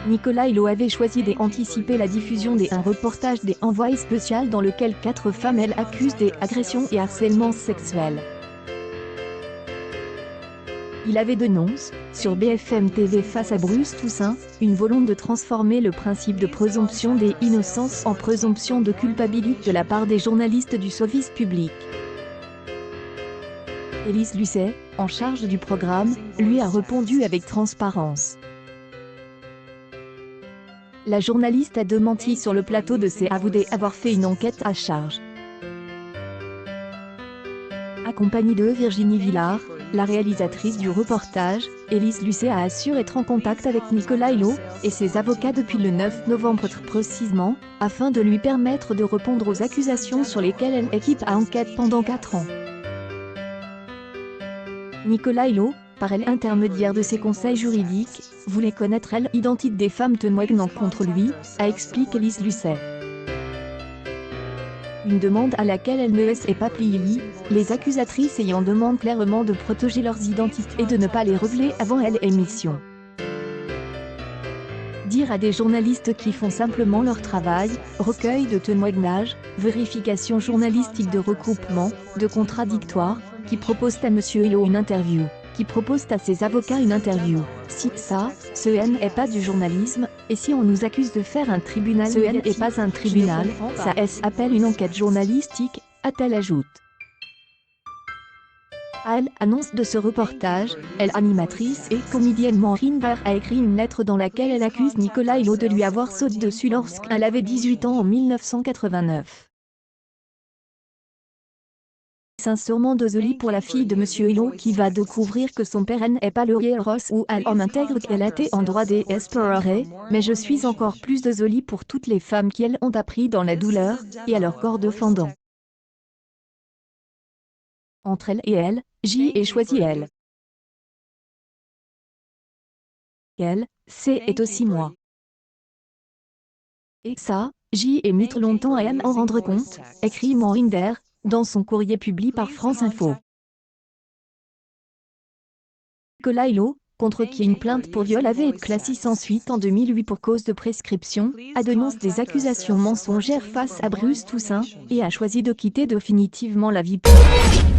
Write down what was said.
Nicolas Hulot avait choisi d'anticiper la diffusion d'un reportage des Envoyés spécial dans lequel 4 femmes accusent des agressions et harcèlements sexuels. Il avait dénoncé, sur BFM TV face à Bruce Toussaint, une volonté de transformer le principe de présomption d'innocence en présomption de culpabilité de la part des journalistes du service public. Élise Lucet, en charge du programme, lui a répondu avec transparence. La journaliste a démenti sur le plateau de CAVD avoir fait une enquête à charge. Accompagnée de Virginie Villard, la réalisatrice du reportage, Élise Lucet a assuré être en contact avec Nicolas Hulot et ses avocats depuis le 9 novembre précisément, afin de lui permettre de répondre aux accusations sur lesquelles l'équipe a enquête pendant 4 ans. Nicolas Hulot, par l'intermédiaire de ses conseils juridiques, voulait connaître l'identité des femmes témoignant contre lui, a expliqué Élise Lucet. Une demande à laquelle elle ne s'est pas pliée, les accusatrices ayant demandé clairement de protéger leurs identités et de ne pas les révéler avant l'émission. Dire à des journalistes qui font simplement leur travail, recueil de témoignages, vérification journalistique de recoupement, de contradictoires, qui proposent à M. Hulot une interview, qui proposent à ses avocats une interview. Si ça, ce n'est pas du journalisme, et si on nous accuse de faire un tribunal, ce n'est pas un tribunal, ça s'appelle une enquête journalistique, a-t-elle ajouté. À l'annonce de ce reportage, l'animatrice et comédienne Maureen Barr a écrit une lettre dans laquelle elle accuse Nicolas Hulot de lui avoir sauté dessus lorsqu'elle avait 18 ans en 1989. Sincèrement désolée pour la fille de M. Hulot qui va découvrir que son père n'est pas le réel Ross ou l'homme intègre qu'elle a été en droit d'espérer, mais je suis encore plus désolée pour toutes les femmes qui ont appris dans la douleur, et à leur corps défendant. Entre elle et elle, j'y ai choisi elle. Elle, c'est aussi moi. Et ça, j'y ai mis trop longtemps à m'en rendre compte, écrit Maureen Barr, dans son courrier publié par France Info. Nicolas Hulot, contre qui une plainte pour viol avait été classée sans suite en 2008 pour cause de prescription, a dénoncé des accusations mensongères face à Bruce Toussaint, et a choisi de quitter définitivement la vie publique.